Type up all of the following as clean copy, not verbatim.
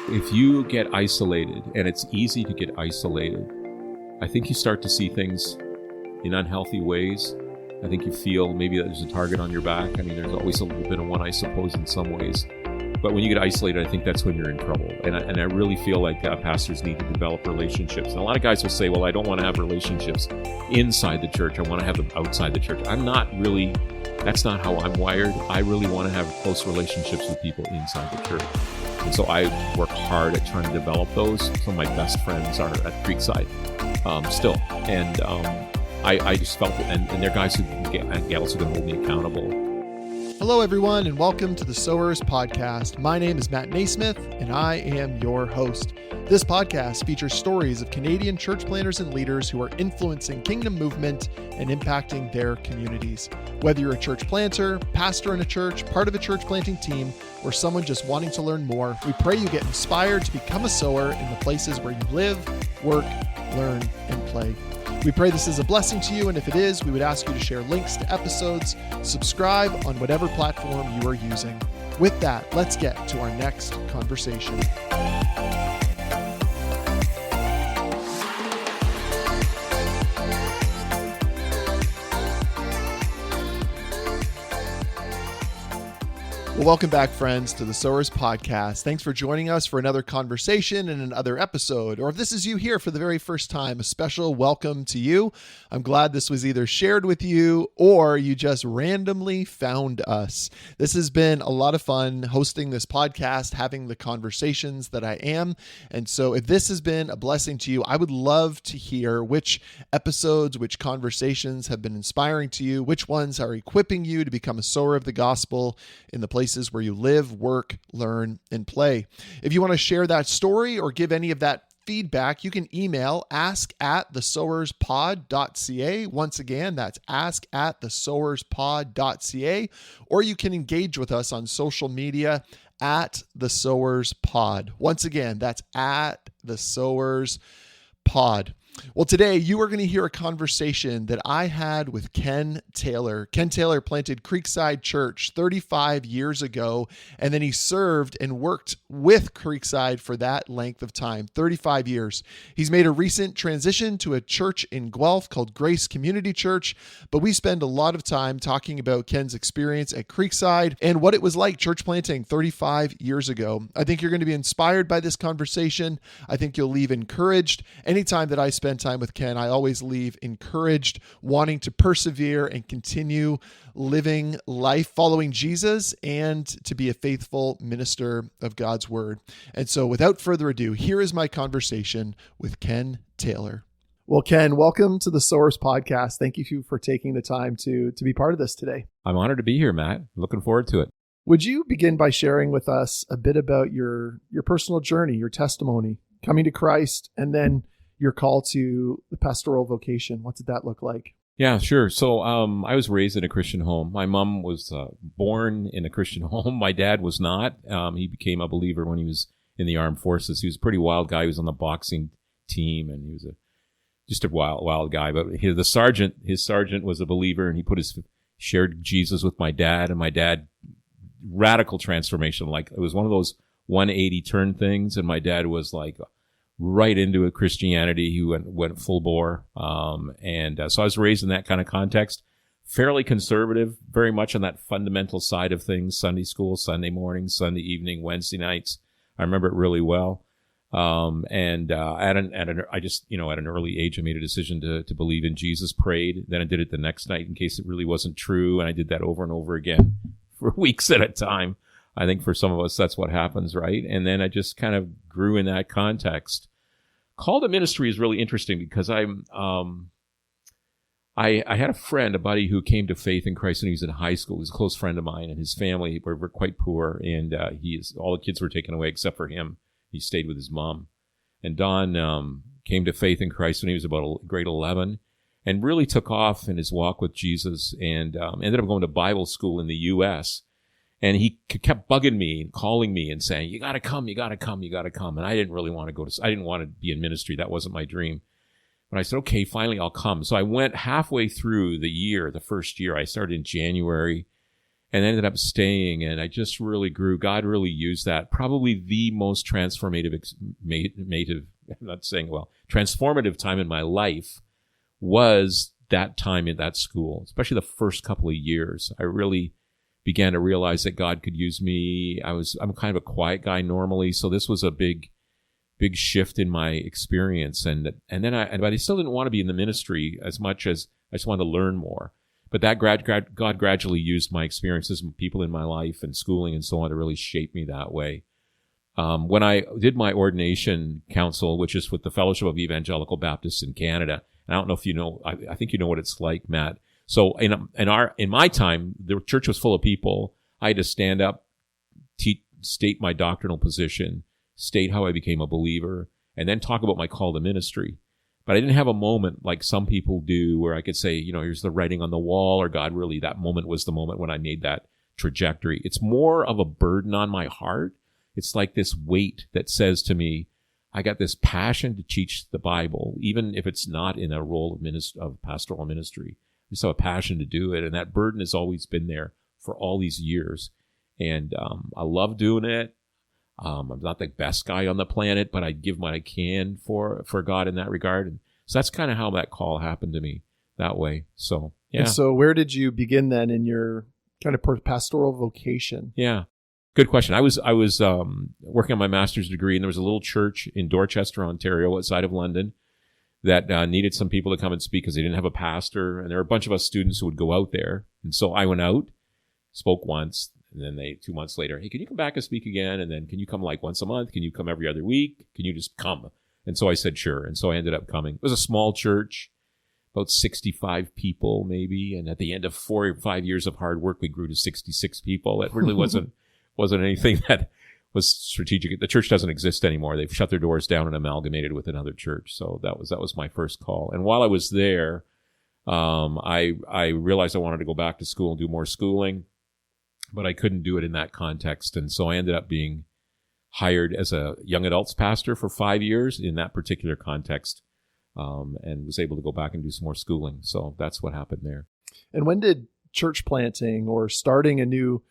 If you get isolated, and it's easy to get isolated, I think you start to see things in unhealthy ways. I think you feel maybe that there's a target on your back. I mean, there's always a little bit of one, I suppose, in some ways. But when you get isolated, I think that's when you're in trouble. And I really feel like pastors need to develop relationships. And a lot of guys will say, well, I don't want to have relationships inside the church. I want to have them outside the church. That's not how I'm wired. I really want to have close relationships with people inside the church. And so I work hard at trying to develop those. Some of my best friends are at Creekside still. And I just felt it. And they're guys and gals who can hold me accountable. Hello, everyone, and welcome to the Sowers Podcast. My name is Matt Naismith, and I am your host. This podcast features stories of Canadian church planters and leaders who are influencing kingdom movement and impacting their communities. Whether you're a church planter, pastor in a church, part of a church planting team, or someone just wanting to learn more, we pray you get inspired to become a sower in the places where you live, work, learn, and play. We pray this is a blessing to you, and if it is, we would ask you to share links to episodes, subscribe on whatever platform you are using. With that, let's get to our next conversation. Well, welcome back, friends, to the Sowers Podcast. Thanks for joining us for another conversation and another episode. Or if this is you here for the very first time, a special welcome to you. I'm glad this was either shared with you or you just randomly found us. This has been a lot of fun hosting this podcast, having the conversations that I am. And so if this has been a blessing to you, I would love to hear which episodes, which conversations have been inspiring to you, which ones are equipping you to become a sower of the gospel in the places where you live, work, learn, and play. If you want to share that story or give any of that feedback, you can email ask@thesowerspod.ca. Once again, that's ask@thesowerspod.ca, or you can engage with us on social media @thesowerspod. Once again, that's @thesowerspod. Well, today you are going to hear a conversation that I had with Ken Taylor. Ken Taylor planted Creekside Church 35 years ago, and then he served and worked with Creekside for that length of time, 35 years. He's made a recent transition to a church in Guelph called Grace Community Church, but we spend a lot of time talking about Ken's experience at Creekside and what it was like church planting 35 years ago. I think you're going to be inspired by this conversation. I think you'll leave encouraged. Anytime that I spend time with Ken, I always leave encouraged, wanting to persevere and continue living life following Jesus and to be a faithful minister of God's word. And so without further ado, here is my conversation with Ken Taylor. Well, Ken, welcome to the Sowers Podcast. Thank you for taking the time to be part of this today. I'm honored to be here, Matt. Looking forward to it. Would you begin by sharing with us a bit about your personal journey, your testimony, coming to Christ, and then your call to the pastoral vocation? What did that look like? Yeah, sure. So I was raised in a Christian home. My mom was born in a Christian home. My dad was not. He became a believer when he was in the armed forces. He was a pretty wild guy. He was on the boxing team, and he was just a wild guy. But his sergeant was a believer, and he shared Jesus with my dad, and my dad, radical transformation. Like, it was one of those 180 turn things, and my dad was like right into a Christianity. He went full bore. So I was raised in that kind of context, fairly conservative, very much on that fundamental side of things. Sunday school, Sunday morning, Sunday evening, Wednesday nights. I remember it really well. At an early age, I made a decision to believe in Jesus, prayed. Then I did it the next night in case it really wasn't true. And I did that over and over again for weeks at a time. I think for some of us, that's what happens, right? And then I just kind of grew in that context. Call to ministry is really interesting because I had a friend, a buddy who came to faith in Christ when he was in high school. He was a close friend of mine, and his family were quite poor, and all the kids were taken away except for him. He stayed with his mom. And Don came to faith in Christ when he was about grade 11 and really took off in his walk with Jesus, and ended up going to Bible school in the U.S., and he kept bugging me and calling me and saying, you got to come, you got to come, you got to come. And I didn't really want to I didn't want to be in ministry. That wasn't my dream. But I said, okay, finally I'll come. So I went halfway through the first year. I started in January, and ended up staying. And I just really grew. God really used that. Probably the most transformative time in my life was that time in that school, especially the first couple of years. I really began to realize that God could use me. I'm kind of a quiet guy normally, so this was a big shift in my experience. But I still didn't want to be in the ministry as much as I just wanted to learn more. But that God gradually used my experiences and people in my life and schooling and so on to really shape me that way. When I did my ordination council, which is with the Fellowship of Evangelical Baptists in Canada, and I don't know if you know, I think you know what it's like, Matt. So in my time, the church was full of people. I had to stand up, state my doctrinal position, state how I became a believer, and then talk about my call to ministry. But I didn't have a moment like some people do where I could say, here's the writing on the wall, or God really, that moment was the moment when I made that trajectory. It's more of a burden on my heart. It's like this weight that says to me, I got this passion to teach the Bible, even if it's not in a role of pastoral ministry. I just have a passion to do it, and that burden has always been there for all these years. And I love doing it. I'm not the best guy on the planet, but I give what I can for God in that regard. And so that's kind of how that call happened to me that way. So, yeah. And so where did you begin then in your kind of pastoral vocation? Yeah. Good question. I was working on my master's degree, and there was a little church in Dorchester, Ontario, outside of London, that needed some people to come and speak because they didn't have a pastor. And there were a bunch of us students who would go out there. And so I went out, spoke once, and then 2 months later, hey, can you come back and speak again? And then can you come like once a month? Can you come every other week? Can you just come? And so I said, sure. And so I ended up coming. It was a small church, about 65 people maybe. And at the end of 4 or 5 years of hard work, we grew to 66 people. It really wasn't anything that was strategic. The church doesn't exist anymore. They've shut their doors down and amalgamated with another church. So that was my first call. And while I was there, I realized I wanted to go back to school and do more schooling, but I couldn't do it in that context. And so I ended up being hired as a young adults pastor for 5 years in that particular context, and was able to go back and do some more schooling. So that's what happened there. And when did church planting or starting a new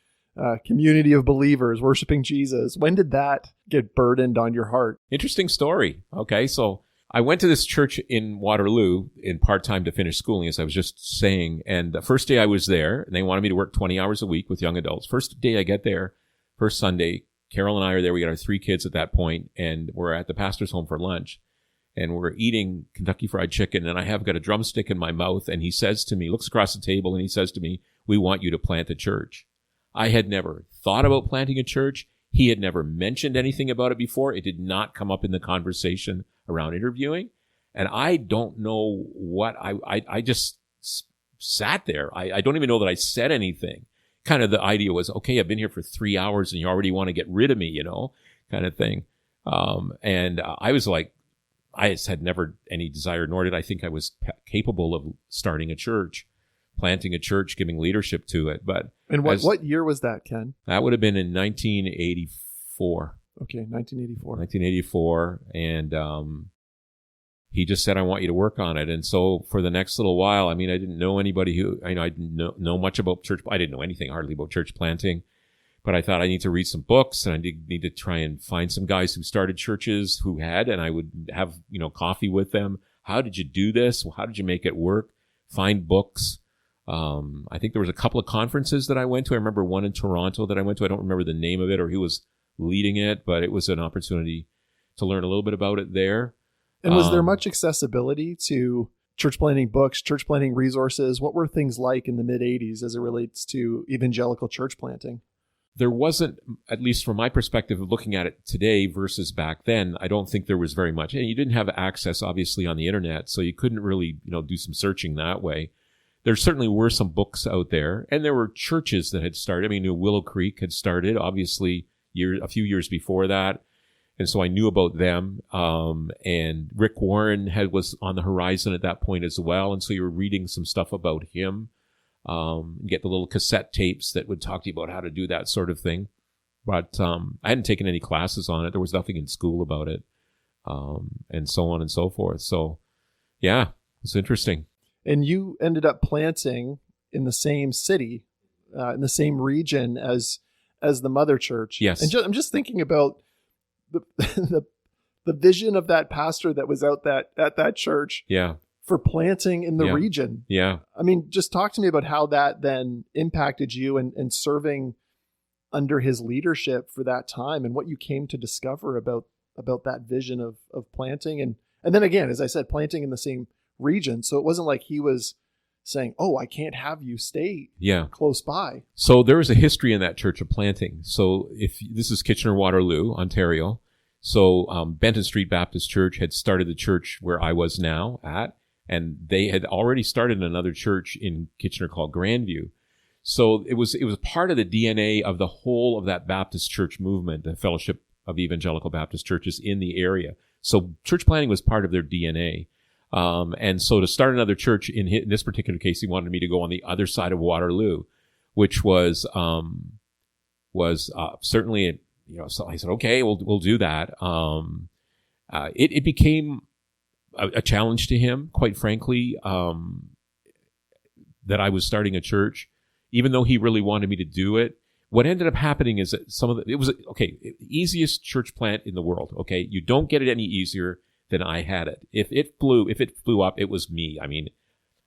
community of believers worshiping Jesus, when did that get burdened on your heart? Interesting story. Okay, so I went to this church in Waterloo in part-time to finish schooling, as I was just saying. And the first day I was there, and they wanted me to work 20 hours a week with young adults. First day I get there, first Sunday, Carol and I are there. We got our 3 kids at that point, and we're at the pastor's home for lunch. And we're eating Kentucky Fried Chicken, and I have got a drumstick in my mouth. And he says to me, looks across the table, and he says to me, we want you to plant a church. I had never thought about planting a church. He had never mentioned anything about it before. It did not come up in the conversation around interviewing. And I don't know what I just sat there. I don't even know that I said anything. Kind of the idea was, okay, I've been here for 3 hours and you already want to get rid of me, kind of thing. And I was like, I just had never any desire, nor did I think I was capable of starting a church, planting a church, giving leadership to it. And what year was that, Ken? That would have been in 1984. Okay, 1984. 1984. And he just said, I want you to work on it. And so for the next little while, I didn't know anybody I didn't know much about church. I didn't know anything hardly about church planting. But I thought I need to read some books, and I need to try and find some guys who started churches who had, and I would have, coffee with them. How did you do this? How did you make it work? Find books. I think there was a couple of conferences that I went to. I remember one in Toronto that I went to. I don't remember the name of it or who was leading it, but it was an opportunity to learn a little bit about it there. And was there much accessibility to church planting books, church planting resources? What were things like in the mid-'80s as it relates to evangelical church planting? There wasn't, at least from my perspective of looking at it today versus back then, I don't think there was very much. And you didn't have access, obviously, on the internet, so you couldn't really, do some searching that way. There certainly were some books out there, and there were churches that had started. Willow Creek had started, obviously, a few years before that, and so I knew about them. And Rick Warren was on the horizon at that point as well, and so you were reading some stuff about him. Get the little cassette tapes that would talk to you about how to do that sort of thing. But I hadn't taken any classes on it. There was nothing in school about it, and so on and so forth. So, yeah, it's interesting. And you ended up planting in the same city in the same region as the mother church. Yes. And I'm just thinking about the vision of that pastor that was at that church. Yeah. For planting in the region. Yeah. I mean, just talk to me about how that then impacted you and serving under his leadership for that time, and what you came to discover about that vision of planting. And then again, as I said, planting in the same region. So it wasn't like he was saying, "Oh, I can't have you stay close by." So there was a history in that church of planting. So if this is Kitchener-Waterloo, Ontario. So Benton Street Baptist Church had started the church where I was now at. And they had already started another church in Kitchener called Grandview. So it was part of the DNA of the whole of that Baptist church movement, the Fellowship of Evangelical Baptist Churches in the area. So church planting was part of their DNA. And so to start another church in this particular case, he wanted me to go on the other side of Waterloo, which was certainly, so I said, okay, we'll do that. It became a challenge to him, quite frankly, that I was starting a church, even though he really wanted me to do it. What ended up happening is that it was easiest church plant in the world. Okay. You don't get it any easier than I had it. If it flew up, it was me. I mean,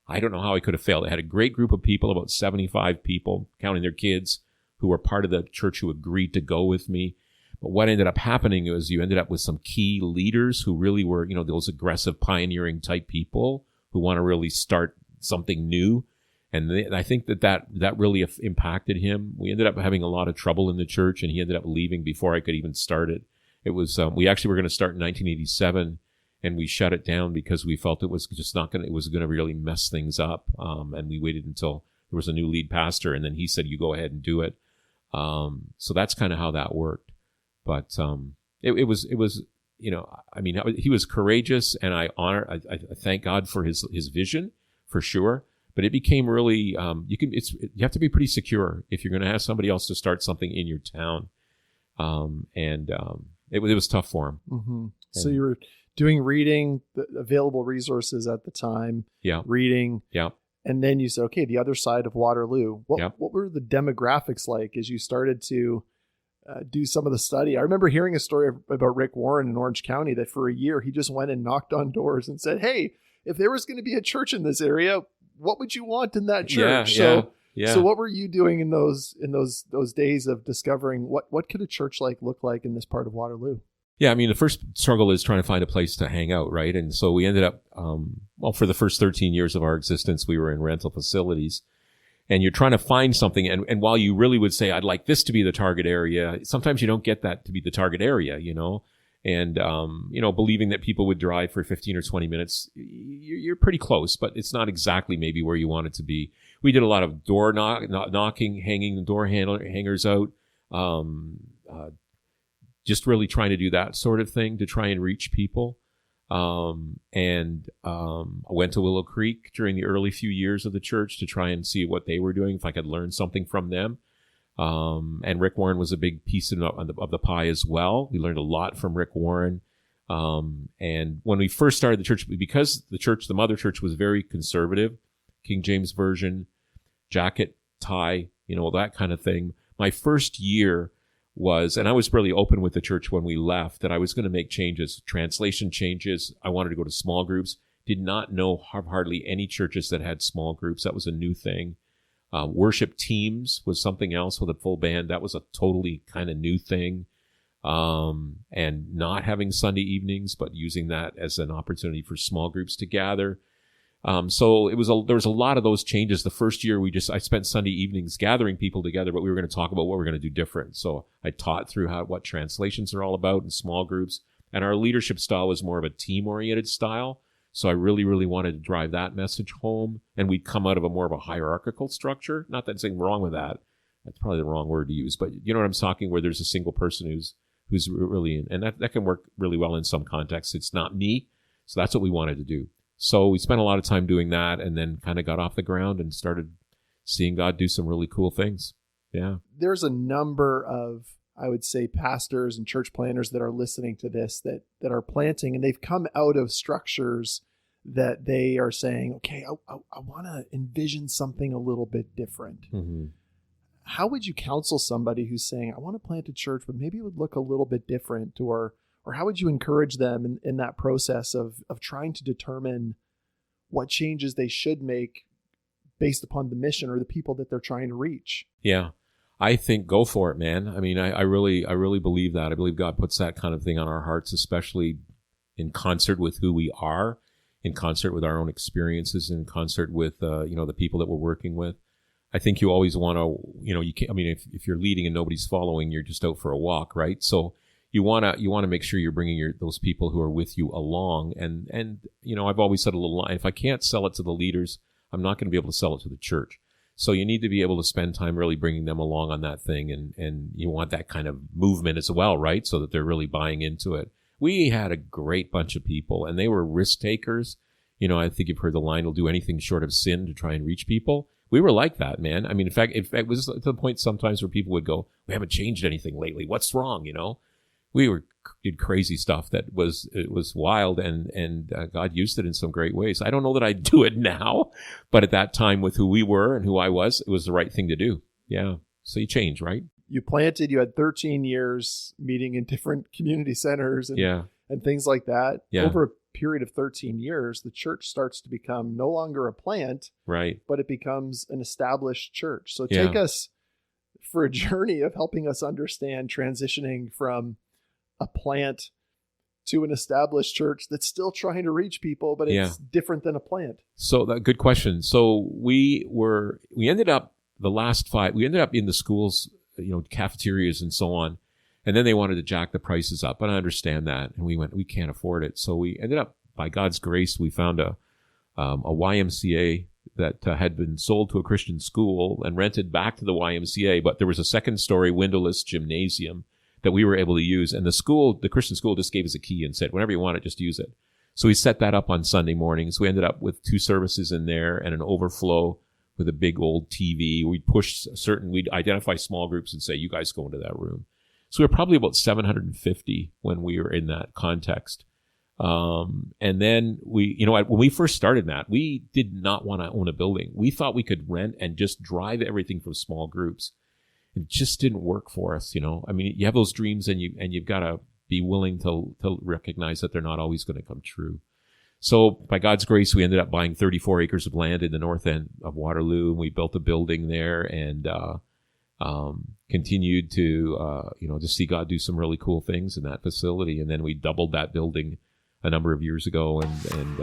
I don't know how I could have failed. I had a great group of people, about 75 people, counting their kids, who were part of the church, who agreed to go with me. But what ended up happening was you ended up with some key leaders who really were, those aggressive pioneering type people who want to really start something new. And I think that really impacted him. We ended up having a lot of trouble in the church, and he ended up leaving before I could even start it. It was, we actually were going to start in 1987, and we shut it down because we felt it was just it was going to really mess things up. And we waited until there was a new lead pastor, and then he said, you go ahead and do it. So that's kind of how that worked. But it was he was courageous, and I thank God for his vision, for sure. But it became really you have to be pretty secure if you're going to have somebody else to start something in your town, it was tough for him. Mm-hmm. So you were doing reading, the available resources at the time, reading, and then you said, okay, the other side of Waterloo. What were the demographics like as you started to do some of the study? I remember hearing a story about Rick Warren in Orange County that for a year he just went and knocked on doors and said, "Hey, if there was going to be a church in this area, what would you want in that church?" So what were you doing in those days of discovering what could a church look like in this part of Waterloo? Yeah, I mean, the first struggle is trying to find a place to hang out, right? And so we ended up, for the first 13 years of our existence, we were in rental facilities. And you're trying to find something, and while you really would say, I'd like this to be the target area, sometimes you don't get that to be the target area, and, believing that people would drive for 15 or 20 minutes, you're pretty close, but it's not exactly maybe where you want it to be. We did a lot of door knocking, hanging the door hangers out, just really trying to do that sort of thing to try and reach people. I went to Willow Creek during the early few years of the church to try and see what they were doing, if I could learn something from them. And Rick Warren was a big piece of the pie as well. We learned a lot from Rick Warren. And when we first started the church, because the mother church was very conservative, King James Version, jacket, tie, that kind of thing. My first year and I was really open with the church when we left, that I was going to make changes, translation changes. I wanted to go to small groups. Did not know hardly any churches that had small groups. That was a new thing. Worship teams was something else with a full band. That was a totally kind of new thing. And not having Sunday evenings, but using that as an opportunity for small groups to gather. So there was a lot of those changes. The first year I spent Sunday evenings gathering people together, but we were going to talk about what we're going to do different. So I taught through what translations are all about in small groups. And our leadership style was more of a team-oriented style. So I really, really wanted to drive that message home. And we'd come out of more of a hierarchical structure. Not that there's anything wrong with that. That's probably the wrong word to use. But you know what I'm talking, where there's a single person who's really in. And that can work really well in some contexts. It's not me. So that's what we wanted to do. So we spent a lot of time doing that, and then kind of got off the ground and started seeing God do some really cool things. Yeah. There's a number of, I would say, pastors and church planners that are listening to this that are planting, and they've come out of structures that they are saying, okay, I want to envision something a little bit different. Mm-hmm. how would you counsel somebody who's saying, I want to plant a church, but maybe it would look a little bit different, or how would you encourage them in that process of trying to determine what changes they should make based upon the mission or the people that they're trying to reach? Yeah. I think go for it, man. I mean, I really believe that. I believe God puts that kind of thing on our hearts, especially in concert with who we are, in concert with our own experiences, in concert with, the people that we're working with. I think you always want to, you can't, I mean, if you're leading and nobody's following, you're just out for a walk, right? So you want to make sure you're bringing those people who are with you along. And I've always said a little line, if I can't sell it to the leaders, I'm not going to be able to sell it to the church. So you need to be able to spend time really bringing them along on that thing. And you want that kind of movement as well, right? So that they're really buying into it. We had a great bunch of people, and they were risk takers. I think you've heard the line, "We'll do anything short of sin to try and reach people." We were like that, man. I mean, in fact, it was to the point sometimes where people would go, "We haven't changed anything lately. What's wrong?" We did crazy stuff it was wild, and God used it in some great ways. I don't know that I'd do it now, but at that time with who we were and who I was, it was the right thing to do. Yeah. So you change, right? You had 13 years meeting in different community centers and things like that. Yeah. Over a period of 13 years, the church starts to become no longer a plant, right? But it becomes an established church. So take us for a journey of helping us understand transitioning from a plant to an established church that's still trying to reach people, but it's different than a plant. So good question. So we ended up we ended up in the schools, cafeterias and so on. And then they wanted to jack the prices up. And I understand that. And we can't afford it. So we ended up, by God's grace, we found a YMCA that had been sold to a Christian school and rented back to the YMCA. But there was a second-story windowless gymnasium that we were able to use. And the Christian school just gave us a key and said, whenever you want it, just use it. So we set that up on Sunday mornings. We ended up with 2 services in there and an overflow with a big old TV. We'd identify small groups and say, you guys go into that room. So we were probably about 750 when we were in that context. And then when we first started that, we did not want to own a building. We thought we could rent and just drive everything from small groups. It just didn't work for us, I mean, you have those dreams and you've got to be willing to recognize that they're not always going to come true. So by God's grace, we ended up buying 34 acres of land in the north end of Waterloo, and we built a building there and continued to see God do some really cool things in that facility. And then we doubled that building a number of years ago, and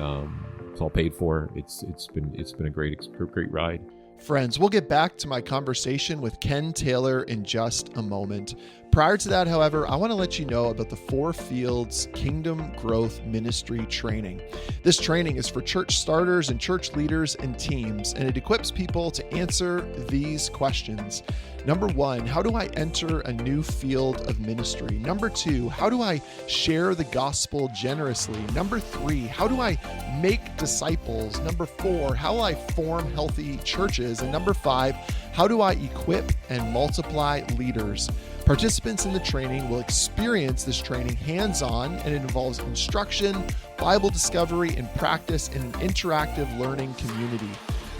it's all paid for. It's been a great ride. Friends, we'll get back to my conversation with Ken Taylor in just a moment. Prior to that, however, I want to let you know about the 4 Fields Kingdom Growth Ministry training. This training is for church starters and church leaders and teams, and it equips people to answer these questions. Number 1, how do I enter a new field of ministry? Number 2, how do I share the gospel generously? Number 3, how do I make disciples? Number 4, how will I form healthy churches? And number 5, how do I equip and multiply leaders? Participants in the training will experience this training hands-on, and it involves instruction, Bible discovery, and practice in an interactive learning community.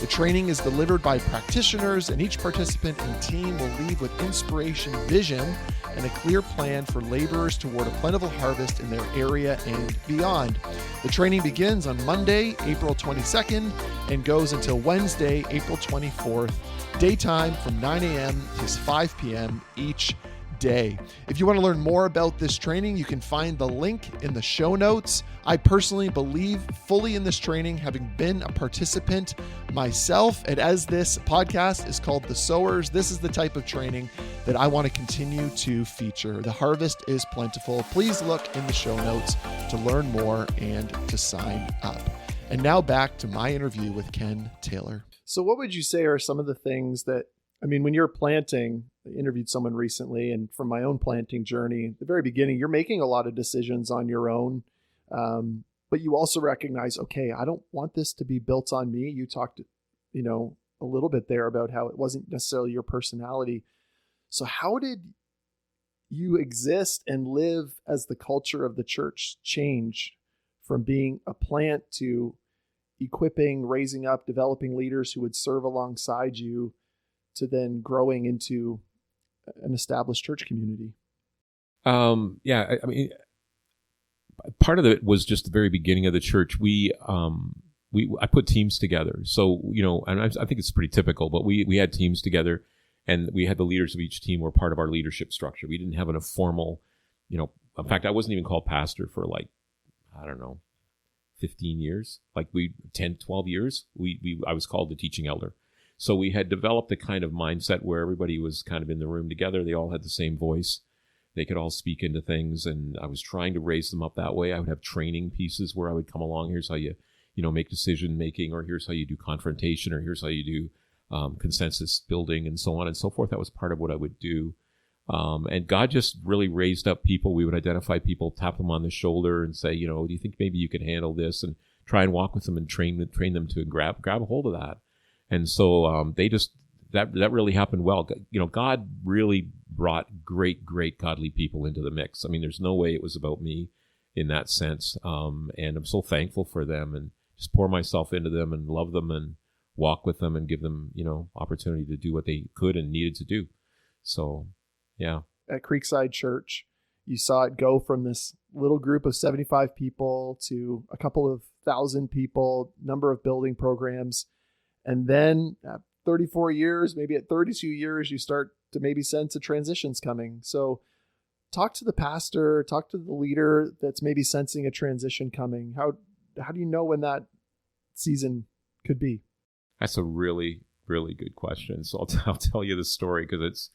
The training is delivered by practitioners, and each participant and team will leave with inspiration, vision, and a clear plan for laborers toward a plentiful harvest in their area and beyond. The training begins on Monday, April 22nd, and goes until Wednesday, April 24th, daytime from 9 a.m. to 5 p.m. each day. If you want to learn more about this training, you can find the link in the show notes. I personally believe fully in this training, having been a participant myself. And as this podcast is called The Sowers, this is the type of training that I want to continue to feature. The harvest is plentiful. Please look in the show notes to learn more and to sign up. And now back to my interview with Ken Taylor. So what would you say are some of the things that, when you're planting, I interviewed someone recently, and from my own planting journey, at the very beginning, you're making a lot of decisions on your own. But you also recognize, okay, I don't want this to be built on me. You talked, a little bit there about how it wasn't necessarily your personality. So how did you exist and live as the culture of the church change from being a plant to equipping, raising up, developing leaders who would serve alongside you to then growing into an established church community? Yeah, I mean, part of it was just the very beginning of the church. I put teams together. So, and I think it's pretty typical, but we had teams together, and we had the leaders of each team were part of our leadership structure. We didn't have a formal, in fact, I wasn't even called pastor for 15 years, 10, 12 years. I was called the teaching elder. So we had developed a kind of mindset where everybody was kind of in the room together. They all had the same voice. They could all speak into things, and I was trying to raise them up that way. I would have training pieces where I would come along. Here's how you make decision making, or here's how you do confrontation, or here's how you do consensus building, and so on and so forth. That was part of what I would do. And God just really raised up people. We would identify people, tap them on the shoulder, and say, do you think maybe you could handle this? And try and walk with them and train them to grab a hold of that. And so that really happened well. God really brought great godly people into the mix. I mean, there's no way it was about me in that sense. And I'm so thankful for them, and just pour myself into them and love them and walk with them and give them, opportunity to do what they could and needed to do. So, yeah. At Creekside Church, you saw it go from this little group of 75 people to a couple of thousand people, number of building programs. And then at 34 years, maybe at 32 years, you start to maybe sense a transition's coming. So talk to the pastor, talk to the leader that's maybe sensing a transition coming. How do you know when that season could be? That's a really, really good question. So I'll tell you the story because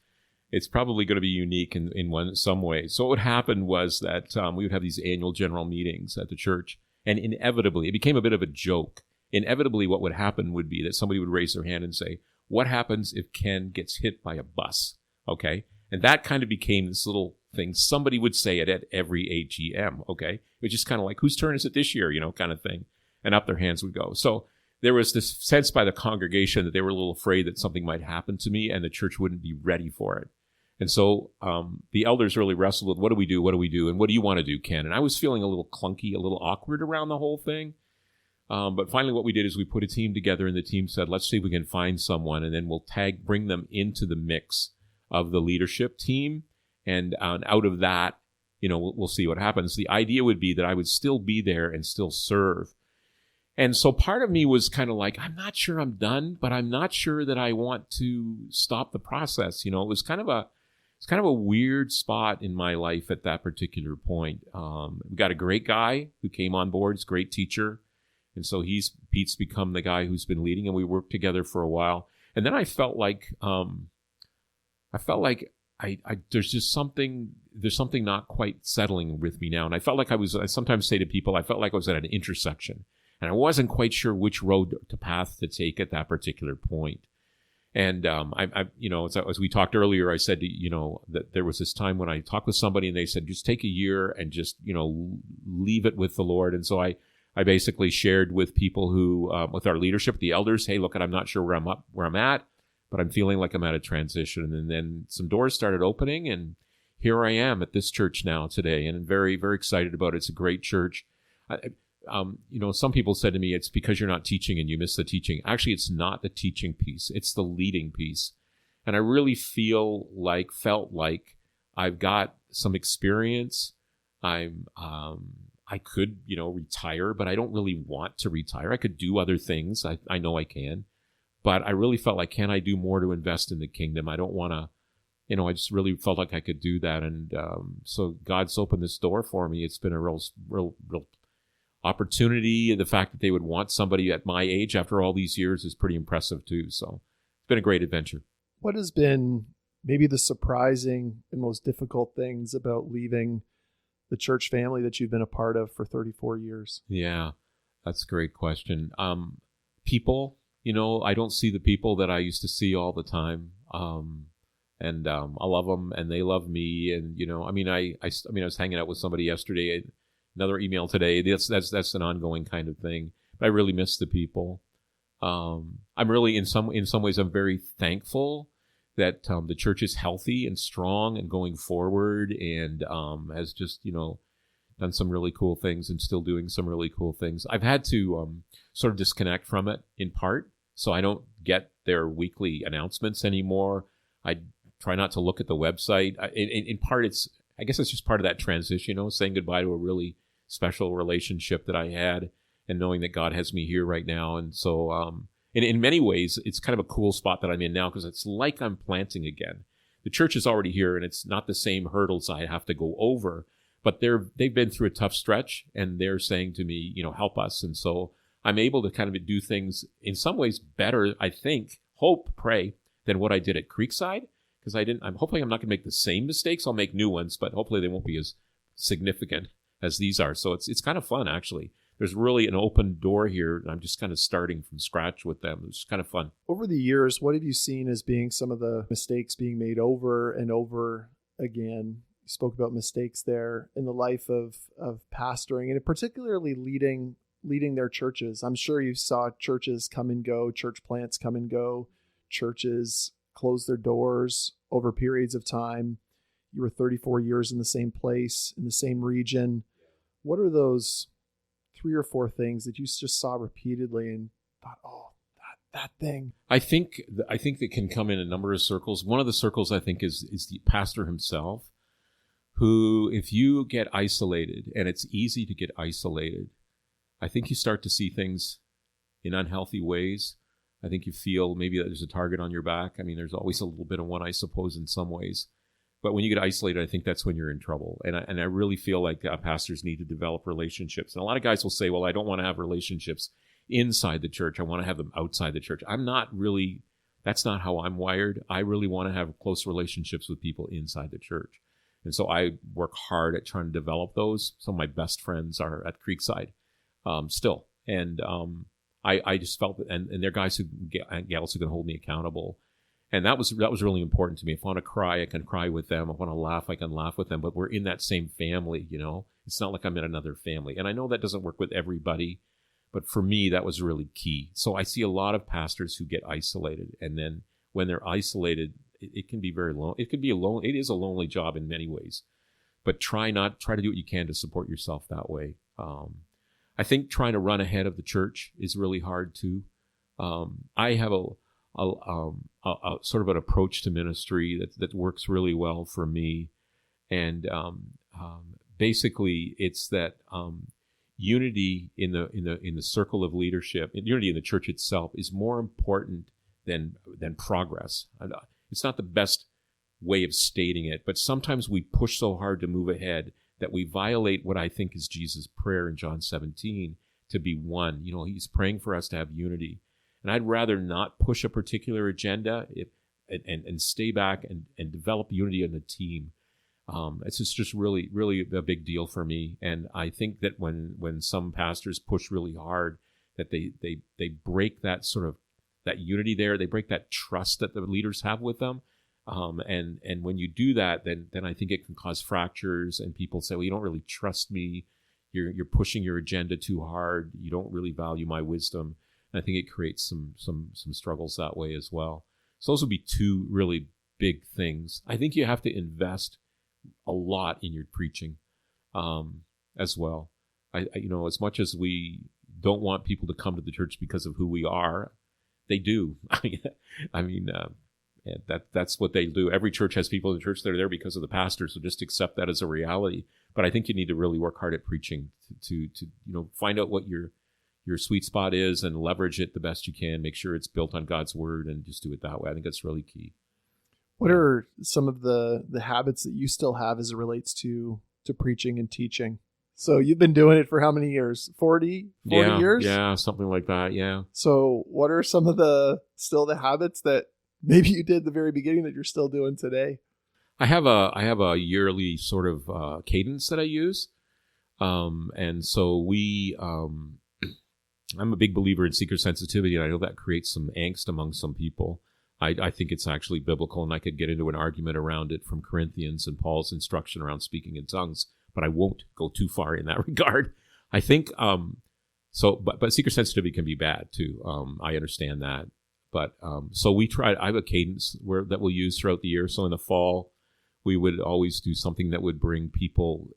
it's probably going to be unique in some way. So what happened was that we would have these annual general meetings at the church, and inevitably, it became a bit of a joke. Inevitably, what would happen would be that somebody would raise their hand and say, what happens if Ken gets hit by a bus? Okay. And that kind of became this little thing. Somebody would say it at every AGM. Okay. It was just kind of like, whose turn is it this year? Kind of thing. And up their hands would go. So there was this sense by the congregation that they were a little afraid that something might happen to me and the church wouldn't be ready for it. And so the elders really wrestled with, what do we do? What do we do? And what do you want to do, Ken? And I was feeling a little clunky, a little awkward around the whole thing. But finally what we did is we put a team together, and the team said, let's see if we can find someone, and then we'll bring them into the mix of the leadership team. And out of that, we'll see what happens. The idea would be that I would still be there and still serve. And so part of me was kind of like, I'm not sure I'm done, but I'm not sure that I want to stop the process. It was kind of a weird spot in my life at that particular point. We got a great guy who came on board. He's a great teacher. And so Pete's become the guy who's been leading, and we worked together for a while. And then I felt like there's something not quite settling with me now. And I felt like I sometimes say to people, I felt like I was at an intersection, and I wasn't quite sure which road to path to take at that particular point. And as we talked earlier, I said, that there was this time when I talked with somebody and they said, just take a year and just, leave it with the Lord. And so I basically shared with people who, with our leadership, the elders, hey, look, I'm not sure where I'm at, but I'm feeling like I'm at a transition. And then some doors started opening, and here I am at this church now today, and I'm very, very excited about it. It's a great church. Some people said to me, it's because you're not teaching and you miss the teaching. Actually, it's not the teaching piece. It's the leading piece. And I really felt like I've got some experience. I could, retire, but I don't really want to retire. I could do other things. I know I can, but I really felt like, can I do more to invest in the kingdom? I don't want to, I just really felt like I could do that. And so God's opened this door for me. It's been a real opportunity. The fact that they would want somebody at my age after all these years is pretty impressive too. So it's been a great adventure. What has been maybe the surprising and most difficult things about leaving the church family that you've been a part of for 34 years? Yeah, that's a great question. People, I don't see the people that I used to see all the time. And I love them and they love me. And, I was hanging out with somebody yesterday, another email today. That's an ongoing kind of thing. But I really miss the people. I'm really, in some ways, I'm very thankful that the church is healthy and strong and going forward, and has just, done some really cool things and still doing some really cool things. I've had to sort of disconnect from it in part. So I don't get their weekly announcements anymore. I try not to look at the website. In part, I guess it's just part of that transition, saying goodbye to a really special relationship that I had and knowing that God has me here right now. And so in many ways, it's kind of a cool spot that I'm in now because it's like I'm planting again. The church is already here, and it's not the same hurdles I have to go over, but they've been through a tough stretch, and they're saying to me, help us. And so I'm able to kind of do things in some ways better, I think, pray, than what I did at Creekside, because hopefully I'm not going to make the same mistakes. I'll make new ones, but hopefully they won't be as significant as these are. So it's kind of fun, actually. There's really an open door here, and I'm just kind of starting from scratch with them. It's kind of fun. Over the years, what have you seen as being some of the mistakes being made over and over again? You spoke about mistakes there in the life of pastoring, and particularly leading their churches. I'm sure you saw churches come and go, church plants come and go, churches close their doors over periods of time. You were 34 years in the same place, in the same region. What are those 3 or 4 things that you just saw repeatedly and thought, oh, that thing? I think that can come in a number of circles. One of the circles I think is the pastor himself, who, if you get isolated, and it's easy to get isolated, I think you start to see things in unhealthy ways. I think you feel maybe that there's a target on your back. I mean, there's always a little bit of one, I suppose, in some ways. But when you get isolated, I think that's when you're in trouble. And I really feel like pastors need to develop relationships. And a lot of guys will say, well, I don't want to have relationships inside the church. I want to have them outside the church. That's not how I'm wired. I really want to have close relationships with people inside the church. And so I work hard at trying to develop those. Some of my best friends are at Creekside still. And I just felt that, and they're guys gals who can hold me accountable. And that was really important to me. If I want to cry, I can cry with them. If I want to laugh, I can laugh with them. But we're in that same family, It's not like I'm in another family. And I know that doesn't work with everybody, but for me, that was really key. So I see a lot of pastors who get isolated. And then when they're isolated, it can be very lonely. It is a lonely job in many ways. But try to do what you can to support yourself that way. I think trying to run ahead of the church is really hard too. I have a sort of an approach to ministry that works really well for me, and basically it's that unity in the circle of leadership, unity in the church itself, is more important than progress. It's not the best way of stating it, but sometimes we push so hard to move ahead that we violate what I think is Jesus' prayer in John 17 to be one. He's praying for us to have unity. And I'd rather not push a particular agenda and stay back and develop unity in the team. It's just really, really a big deal for me. And I think that when some pastors push really hard, that they break that sort of that unity there. They break that trust that the leaders have with them. And when you do that, then I think it can cause fractures, and people say, well, you don't really trust me. You're pushing your agenda too hard. You don't really value my wisdom. And I think it creates some struggles that way as well. So those would be 2 really big things. I think you have to invest a lot in your preaching as well. As much as we don't want people to come to the church because of who we are, they do. That's what they do. Every church has people in the church that are there because of the pastor, so just accept that as a reality. But I think you need to really work hard at preaching to find out what your sweet spot is and leverage it the best you can. Make sure it's built on God's word and just do it that way. I think that's really key. What are some of the habits that you still have as it relates to preaching and teaching? So you've been doing it for how many years? 40 years? Yeah, something like that. Yeah. So what are some of the habits that maybe you did at the very beginning that you're still doing today? I have a yearly sort of cadence that I use. And so I'm a big believer in seeker sensitivity, and I know that creates some angst among some people. I think it's actually biblical, and I could get into an argument around it from Corinthians and Paul's instruction around speaking in tongues, but I won't go too far in that regard. I think but seeker sensitivity can be bad too. I understand that. But so I have a cadence that we'll use throughout the year. So in the fall, we would always do something that would bring people,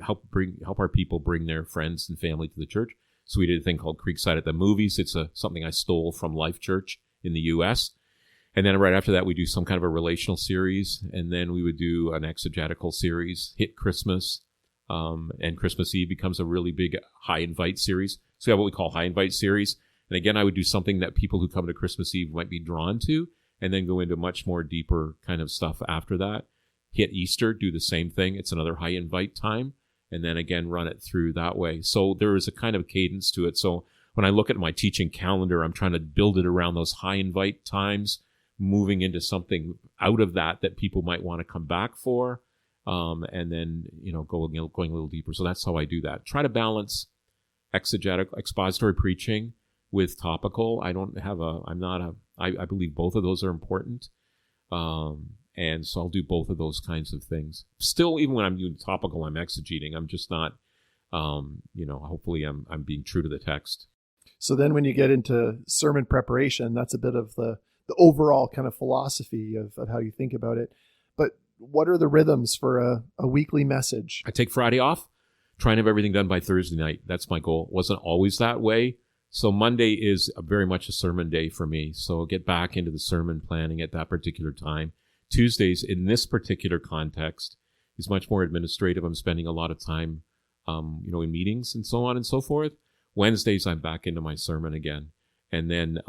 help our people bring their friends and family to the church. So we did a thing called Creekside at the Movies. It's something I stole from Life Church in the U.S. And then right after that, we do some kind of a relational series. And then we would do an exegetical series, hit Christmas. And Christmas Eve becomes a really big high invite series. So we have what we call high invite series. And again, I would do something that people who come to Christmas Eve might be drawn to, and then go into much more deeper kind of stuff after that. Hit Easter, do the same thing. It's another high invite time. And then again, run it through that way. So there is a kind of cadence to it. So when I look at my teaching calendar, I'm trying to build it around those high invite times, moving into something out of that people might want to come back for. And then, going a little deeper. So that's how I do that. Try to balance expository preaching with topical. I believe both of those are important. And so I'll do both of those kinds of things. Still, even when I'm doing topical, I'm exegeting. I'm just not, hopefully I'm being true to the text. So then when you get into sermon preparation, that's a bit of the overall kind of philosophy of how you think about it. But what are the rhythms for a weekly message? I take Friday off, try and have everything done by Thursday night. That's my goal. It wasn't always that way. So Monday is very much a sermon day for me. So I'll get back into the sermon planning at that particular time. Tuesdays, in this particular context, is much more administrative. I'm spending a lot of time, in meetings and so on and so forth. Wednesdays, I'm back into my sermon again. And then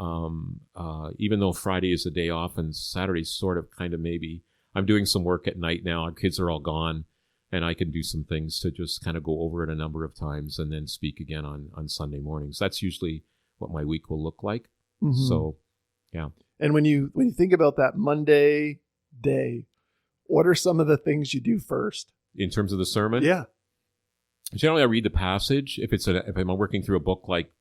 even though Friday is a day off and Saturday's sort of kind of maybe, I'm doing some work at night now. Our kids are all gone, and I can do some things to just kind of go over it a number of times and then speak again on Sunday mornings. That's usually what my week will look like. Mm-hmm. So, yeah. And when you think about that Monday day, what are some of the things you do first in terms of the sermon? Yeah. Generally, I read the passage. If I'm working through a book like,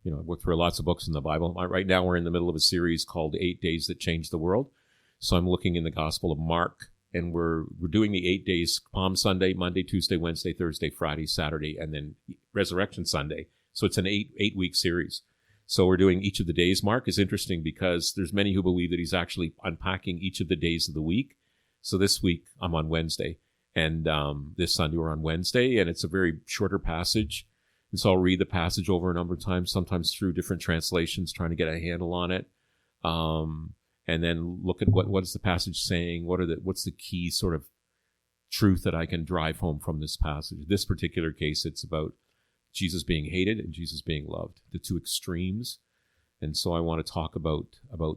I work through lots of books in the Bible. Right now, we're in the middle of a series called 8 Days That Changed the World. So I'm looking in the Gospel of Mark, and we're doing the 8 days: Palm Sunday, Monday, Tuesday, Wednesday, Thursday, Friday, Saturday, and then Resurrection Sunday. So it's an 8-week series. So we're doing each of the days. Mark is interesting because there's many who believe that he's actually unpacking each of the days of the week. So this week I'm on Wednesday, and this Sunday we're on Wednesday, and it's a very shorter passage. And so I'll read the passage over a number of times, sometimes through different translations, trying to get a handle on it. And then look at what is the passage saying? What's the key sort of truth that I can drive home from this passage? This particular case, it's about Jesus being hated and Jesus being loved, the two extremes. And so I want to talk about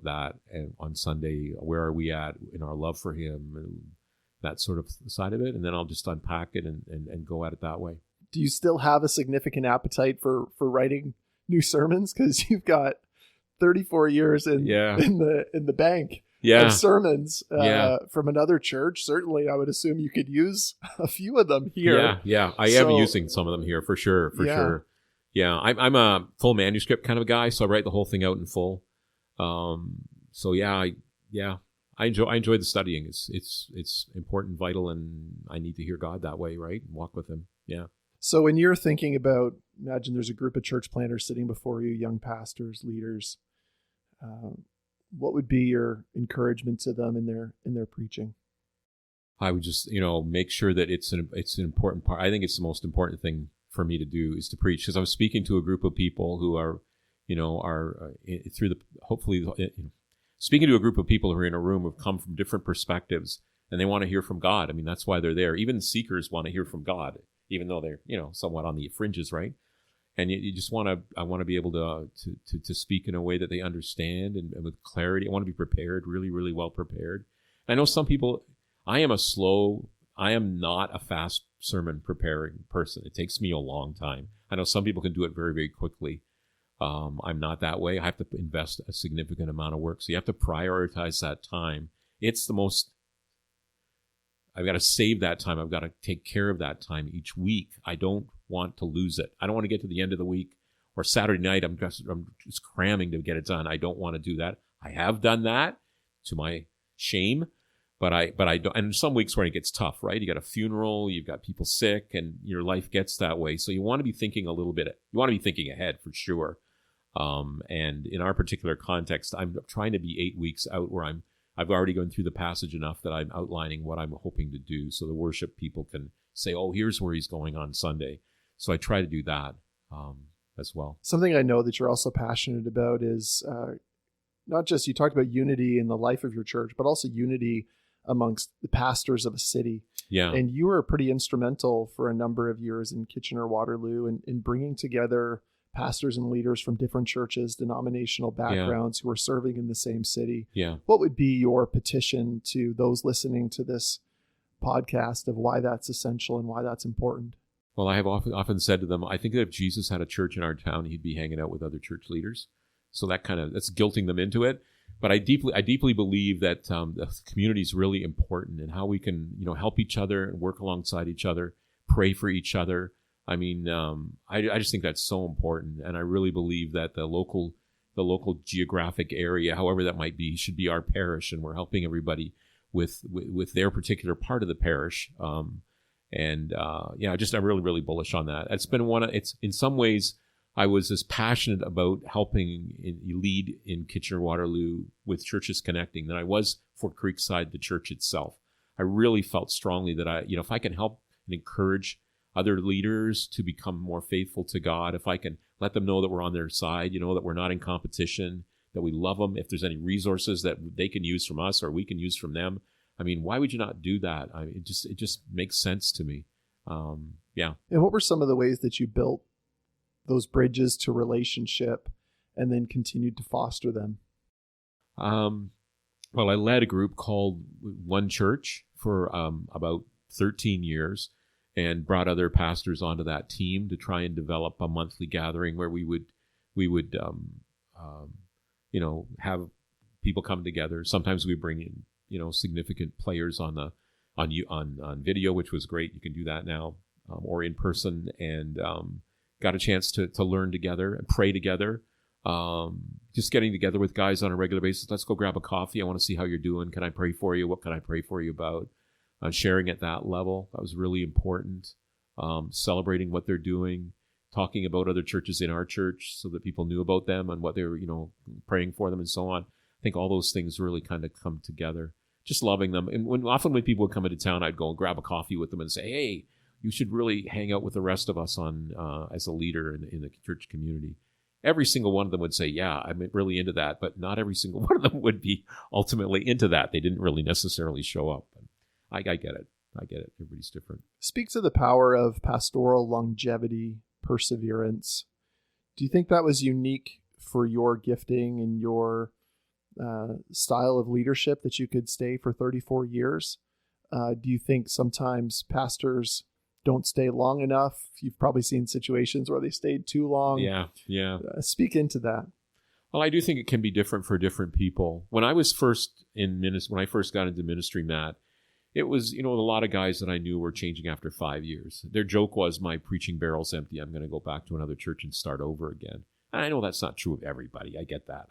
that. And on Sunday, where are we at in our love for him, and that sort of side of it. And then I'll just unpack it and go at it that way. Do you still have a significant appetite for writing new sermons? Because you've got 34 years in the bank of sermons from another church. Certainly, I would assume you could use a few of them here. Yeah. I am using some of them here for sure. Yeah, I'm a full manuscript kind of guy, so I write the whole thing out in full. I enjoy the studying. It's important, vital, and I need to hear God that way, right? And walk with him. Yeah. So when you're thinking about, imagine there's a group of church planters sitting before you, young pastors, leaders. What would be your encouragement to them in their preaching? I would just, make sure that it's an important part. I think it's the most important thing for me to do is to preach, because I'm speaking to a group of people who are speaking to a group of people who are in a room who've come from different perspectives, and they want to hear from God. I mean, that's why they're there. Even seekers want to hear from God, even though they're, somewhat on the fringes, right? And you just I want to be able to speak in a way that they understand and with clarity. I want to be prepared, really, really well prepared. I know some people, I am not a fast sermon preparing person. It takes me a long time. I know some people can do it very, very quickly. I'm not that way. I have to invest a significant amount of work. So you have to prioritize that time. I've got to save that time. I've got to take care of that time each week. I don't want to lose it. I don't want to get to the end of the week or Saturday night. I'm just cramming to get it done. I don't want to do that. I have done that to my shame, but I don't. And some weeks where it gets tough, right? You got a funeral, you've got people sick, and your life gets that way. So you want to be thinking a little bit. You want to be thinking ahead for sure. And in our particular context, I'm trying to be 8 weeks out where I've already gone through the passage enough that I'm outlining what I'm hoping to do, so the worship people can say, "Oh, here's where he's going on Sunday." So I try to do that. as well. Something I know that you're also passionate about is not just, you talked about unity in the life of your church, but also unity amongst the pastors of a city. Yeah. And you were pretty instrumental for a number of years in Kitchener-Waterloo in bringing together pastors and leaders from different churches, denominational backgrounds who are serving in the same city. Yeah. What would be your petition to those listening to this podcast of why that's essential and why that's important? Well, I have often said to them, I think that if Jesus had a church in our town, he'd be hanging out with other church leaders. So that's guilting them into it. But I deeply believe that the community is really important, and how we can, help each other and work alongside each other, pray for each other. I mean, I just think that's so important, and I really believe that the local geographic area, however that might be, should be our parish, and we're helping everybody with their particular part of the parish. I'm really bullish on that. It's been it's in some ways, I was as passionate about helping lead in Kitchener-Waterloo with Churches Connecting than I was for Creekside, the church itself. I really felt strongly that if I can help and encourage other leaders to become more faithful to God, if I can let them know that we're on their side, that we're not in competition, that we love them, if there's any resources that they can use from us or we can use from them, I mean, why would you not do that? It just makes sense to me. Yeah. And what were some of the ways that you built those bridges to relationship and then continued to foster them? Well, I led a group called One Church for about 13 years and brought other pastors onto that team to try and develop a monthly gathering where we would have people come together. Sometimes we bring in, significant players on video, which was great. You can do that now, or in person, and got a chance to learn together and pray together. Just getting together with guys on a regular basis. Let's go grab a coffee. I want to see how you're doing. Can I pray for you? What can I pray for you about? Sharing at that level. That was really important. Celebrating what they're doing, talking about other churches in our church so that people knew about them and what they were, praying for them and so on. I think all those things really kind of come together. Just loving them. And often when people would come into town, I'd go and grab a coffee with them and say, hey, you should really hang out with the rest of us as a leader in the church community. Every single one of them would say, yeah, I'm really into that. But not every single one of them would be ultimately into that. They didn't really necessarily show up. I get it. I get it. Everybody's different. Speak to the power of pastoral longevity, perseverance. Do you think that was unique for your gifting and your style of leadership, that you could stay for 34 years? Do you think sometimes pastors don't stay long enough? You've probably seen situations where they stayed too long. Yeah. Speak into that. Well, I do think it can be different for different people. When I was first when I first got into ministry, Matt, it was, a lot of guys that I knew were changing after 5 years. Their joke was, my preaching barrel's empty. I'm going to go back to another church and start over again. And I know that's not true of everybody. I get that.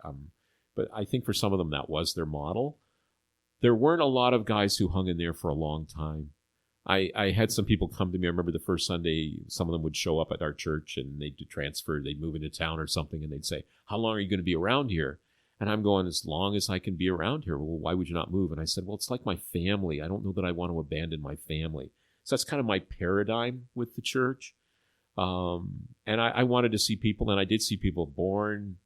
But I think for some of them, that was their model. There weren't a lot of guys who hung in there for a long time. I had some people come to me. I remember the first Sunday, some of them would show up at our church and they'd transfer, they'd move into town or something, and they'd say, how long are you going to be around here? And I'm going, as long as I can be around here. Well, why would you not move? And I said, well, it's like my family. I don't know that I want to abandon my family. So that's kind of my paradigm with the church. And I wanted to see people, and I did see people born,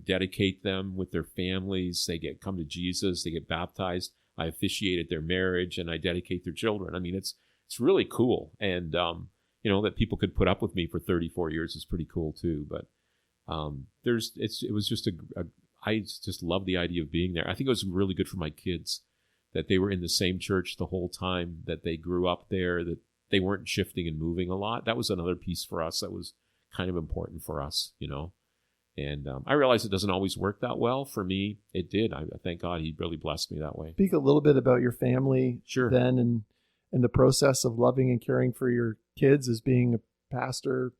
dedicate them with their families. They come to Jesus, they get baptized. I officiated their marriage, and I dedicate their children. I mean, it's really cool. And, that people could put up with me for 34 years is pretty cool too. But I just love the idea of being there. I think it was really good for my kids that they were in the same church the whole time, that they grew up there, that they weren't shifting and moving a lot. That was another piece for us that was kind of important for us, And I realize it doesn't always work that well. For me, it did. I thank God he really blessed me that way. Speak a little bit about your family then and the process of loving and caring for your kids as being a pastor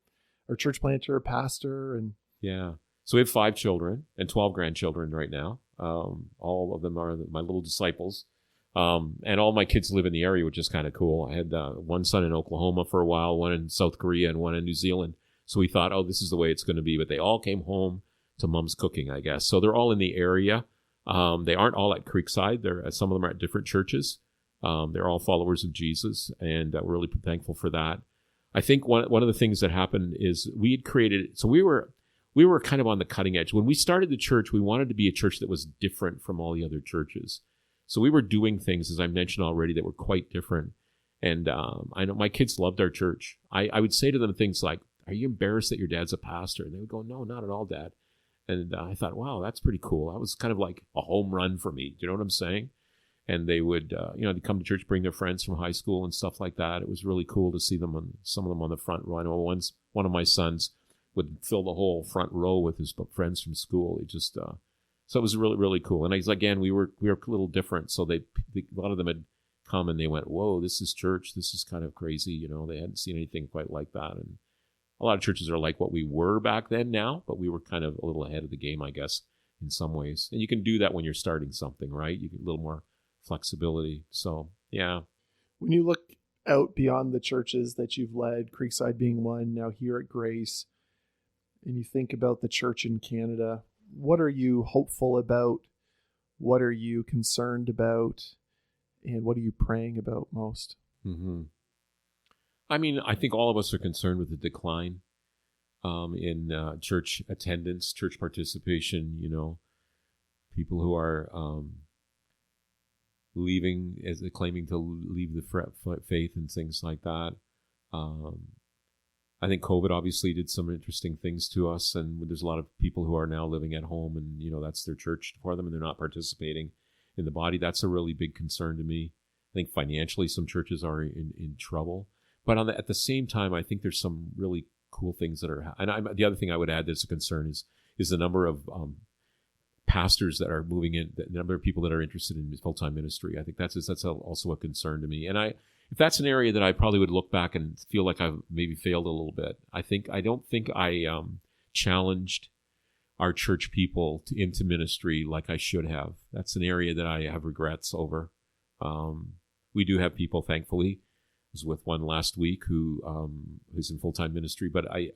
or church planter, pastor. And yeah. So we have 5 children and 12 grandchildren right now. All of them are my little disciples. And all my kids live in the area, which is kind of cool. I had one son in Oklahoma for a while, one in South Korea, and one in New Zealand. So we thought, this is the way it's going to be. But they all came home to mom's cooking, I guess. So they're all in the area. They aren't all at Creekside. Some of them are at different churches. They're all followers of Jesus, and we're really thankful for that. I think one of the things that happened is we had created, so we were kind of on the cutting edge. When we started the church, we wanted to be a church that was different from all the other churches. So we were doing things, as I mentioned already, that were quite different. And I know my kids loved our church. I would say to them things like, "Are you embarrassed that your dad's a pastor?" And they would go, "No, not at all, Dad." And I thought, wow, that's pretty cool. That was kind of like a home run for me. Do you know what I'm saying? And they would, they'd come to church, bring their friends from high school and stuff like that. It was really cool to see them, some of them on the front row. I know one of my sons would fill the whole front row with his friends from school. It just, so it was really, really cool. And again, we were a little different. So a lot of them had come and they went, "Whoa, this is church. This is kind of crazy." They hadn't seen anything quite like that. And a lot of churches are like what we were back then now, but we were kind of a little ahead of the game, I guess, in some ways. And you can do that when you're starting something, right? You get a little more flexibility. So, yeah. When you look out beyond the churches that you've led, Creekside being one, now here at Grace, and you think about the church in Canada, what are you hopeful about? What are you concerned about? And what are you praying about most? Mm-hmm. I mean, I think all of us are concerned with the decline in church attendance, church participation, people who are leaving, claiming to leave the faith and things like that. I think COVID obviously did some interesting things to us, and there's a lot of people who are now living at home and, that's their church for them and they're not participating in the body. That's a really big concern to me. I think financially some churches are in trouble. But at the same time, I think there's some really cool things that are, and the other thing I would add that's a concern is the number of pastors that are moving in, the number of people that are interested in full-time ministry. I think that's also a concern to me. And if that's an area that I probably would look back and feel like I've maybe failed a little bit. I don't think I challenged our church people into ministry like I should have. That's an area that I have regrets over. We do have people, thankfully. I was with one last week who's in full-time ministry, but I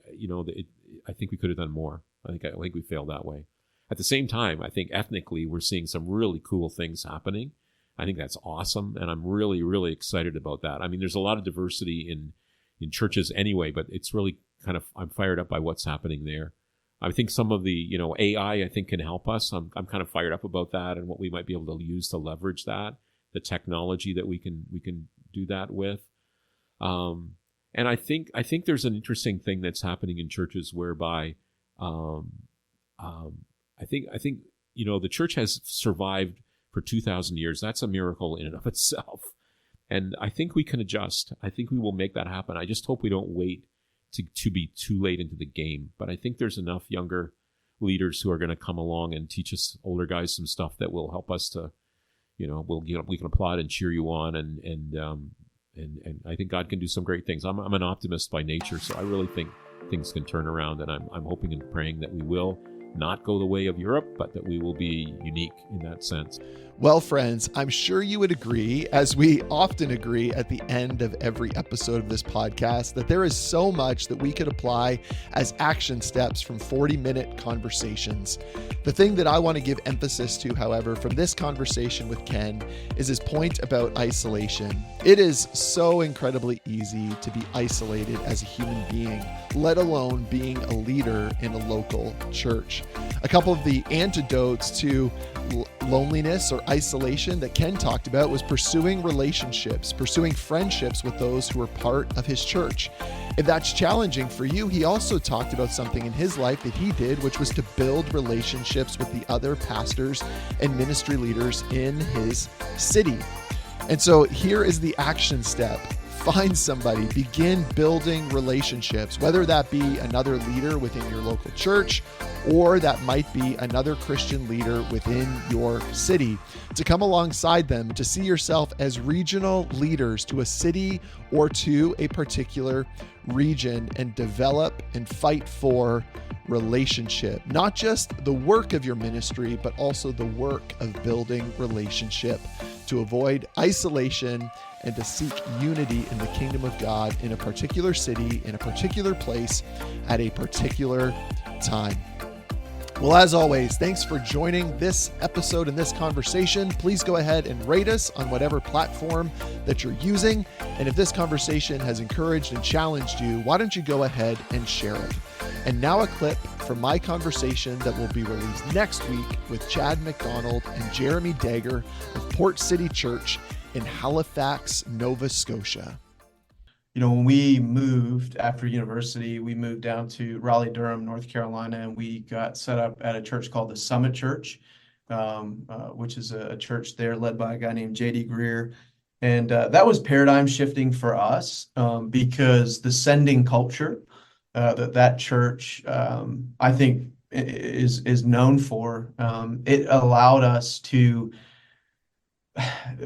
think we could have done more. I think we failed that way. At the same time, I think ethnically we're seeing some really cool things happening. I think that's awesome, and I'm really, really excited about that. I mean, there's a lot of diversity in churches anyway, but it's really I'm fired up by what's happening there. I think some of the, AI, I think can help us. I'm kind of fired up about that and what we might be able to use to leverage that, the technology that we can do that with. And I think there's an interesting thing that's happening in churches whereby, I think the church has survived for 2,000 years. That's a miracle in and of itself. And I think we can adjust. I think we will make that happen. I just hope we don't wait to be too late into the game. But I think there's enough younger leaders who are going to come along and teach us older guys some stuff that will help us to, we can applaud and cheer you on, and I think God can do some great things. I'm an optimist by nature, so I really think things can turn around, and I'm hoping and praying that we will not go the way of Europe, but that we will be unique in that sense. Well, friends, I'm sure you would agree, as we often agree at the end of every episode of this podcast, that there is so much that we could apply as action steps from 40-minute conversations. The thing that I want to give emphasis to, however, from this conversation with Ken is his point about isolation. It is so incredibly easy to be isolated as a human being, let alone being a leader in a local church. A couple of the antidotes to loneliness or isolation that Ken talked about was pursuing relationships, pursuing friendships with those who are part of his church. If that's challenging for you, he also talked about something in his life that he did, which was to build relationships with the other pastors and ministry leaders in his city. And so here is the action step. Find somebody, begin building relationships, whether that be another leader within your local church, or that might be another Christian leader within your city, to come alongside them, to see yourself as regional leaders to a city or to a particular region, and develop and fight for relationship. Not just the work of your ministry, but also the work of building relationship to avoid isolation and to seek unity in the kingdom of God in a particular city, in a particular place, at a particular time. Well, as always, thanks for joining this episode and this conversation. Please go ahead and rate us on whatever platform that you're using. And if this conversation has encouraged and challenged you, why don't you go ahead and share it? And now a clip from my conversation that will be released next week with Chad McDonald and Jeremy Dager of Port City Church in Halifax, Nova Scotia. When we moved after university, we moved down to Raleigh-Durham, North Carolina, and we got set up at a church called the Summit Church, which is a church there led by a guy named J.D. Greer. And that was paradigm shifting for us because the sending culture that church, I think, is known for, it allowed us to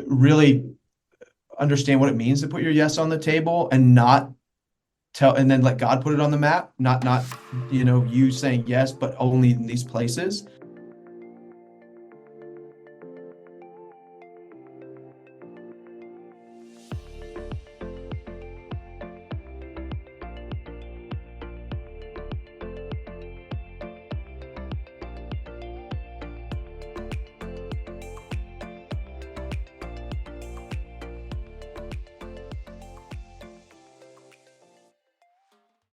really understand what it means to put your yes on the table and not tell, and then let God put it on the map, not you saying yes, but only in these places.